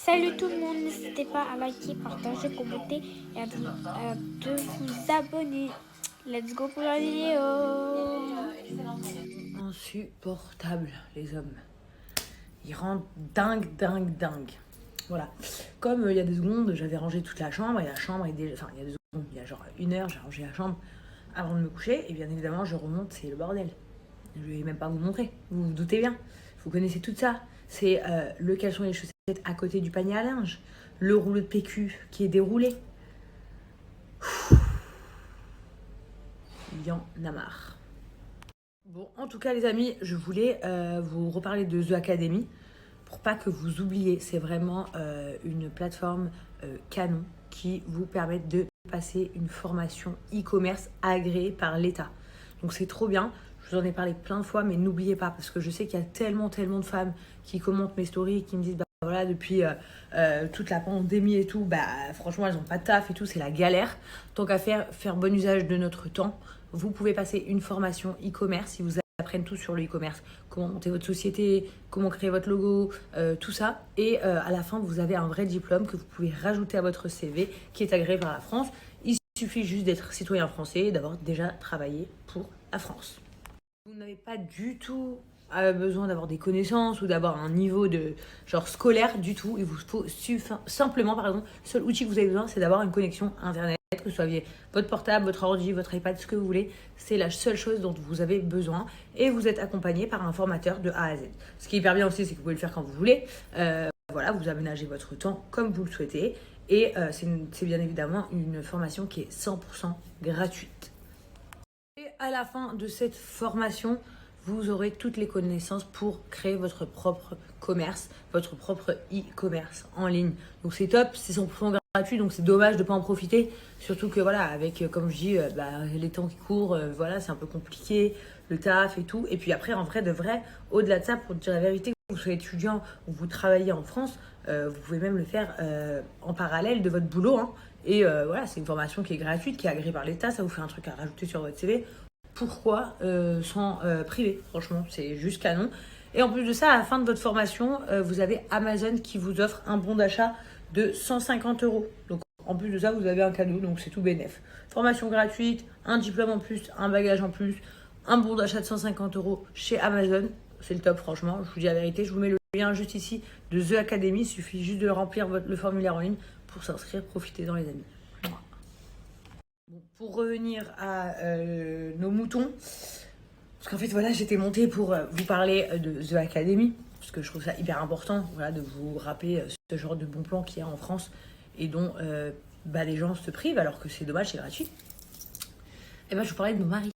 Salut tout le monde, n'hésitez pas à liker, partager, commenter et de vous abonner. Let's go pour la vidéo. Insupportable, les hommes. Ils rendent dingue. Voilà. Comme il y a 2 secondes, j'avais rangé toute la chambre et la chambre est déjà. Enfin, il y a 2 secondes, il y a genre 1 heure, j'ai rangé la chambre avant de me coucher et bien évidemment, je remonte, c'est le bordel. Je vais même pas vous montrer, vous vous doutez bien. Vous connaissez tout ça. C'est le caleçon et les chaussettes à côté du panier à linge, le rouleau de PQ qui est déroulé. Il y en a marre. Bon, en tout cas, les amis, je voulais vous reparler de The Academy pour pas que vous oubliez. C'est vraiment une plateforme canon qui vous permet de passer une formation e-commerce agréée par l'État. Donc c'est trop bien. Je vous en ai parlé plein de fois, mais n'oubliez pas, parce que je sais qu'il y a tellement de femmes qui commentent mes stories, qui me disent, bah voilà, depuis toute la pandémie et tout, bah franchement, elles n'ont pas de taf et tout, c'est la galère. Tant qu'à faire bon usage de notre temps, vous pouvez passer une formation e-commerce. Ils vous apprennent tout sur le e-commerce, comment monter votre société, comment créer votre logo, tout ça. Et à la fin, vous avez un vrai diplôme que vous pouvez rajouter à votre CV qui est agréé par la France. Il suffit juste d'être citoyen français et d'avoir déjà travaillé pour la France. Vous n'avez pas du tout besoin d'avoir des connaissances ou d'avoir un niveau de genre scolaire du tout. Il vous faut simplement, le seul outil que vous avez besoin, c'est d'avoir une connexion internet, que ce soit via votre portable, votre ordi, votre iPad, ce que vous voulez. C'est la seule chose dont vous avez besoin et vous êtes accompagné par un formateur de A à Z. Ce qui est hyper bien aussi, c'est que vous pouvez le faire quand vous voulez. Voilà, vous aménagez votre temps comme vous le souhaitez et c'est bien évidemment une formation qui est 100% gratuite. Et à la fin de cette formation, vous aurez toutes les connaissances pour créer votre propre commerce, votre propre e-commerce en ligne. Donc c'est top, c'est 100% gratuit, donc c'est dommage de ne pas en profiter. Surtout que voilà, avec, comme je dis, les temps qui courent, voilà, c'est un peu compliqué, le taf et tout. Et puis après, en vrai de vrai, au-delà de ça, pour dire la vérité, que vous soyez étudiant ou vous travaillez en France, vous pouvez même le faire en parallèle de votre boulot, hein. Et voilà, c'est une formation qui est gratuite, qui est agréée par l'État, ça vous fait un truc à rajouter sur votre CV. Pourquoi sans privé? Franchement, c'est juste canon. Et en plus de ça, à la fin de votre formation, vous avez Amazon qui vous offre un bon d'achat de 150 euros. Donc en plus de ça, vous avez un cadeau, donc c'est tout bénef. Formation gratuite, un diplôme en plus, un bagage en plus, un bon d'achat de 150 euros chez Amazon. C'est le top, franchement. Je vous dis la vérité, je vous mets le lien juste ici de The Academy. Il suffit juste de remplir le formulaire en ligne pour s'inscrire. Profitez-en, les amis. Bon, pour revenir à nos moutons, parce qu'en fait voilà, j'étais montée pour vous parler de The Academy, parce que je trouve ça hyper important, voilà, de vous rappeler ce genre de bon plan qu'il y a en France et dont les gens se privent alors que c'est dommage, c'est gratuit. Et ben je vous parlais de nos maris.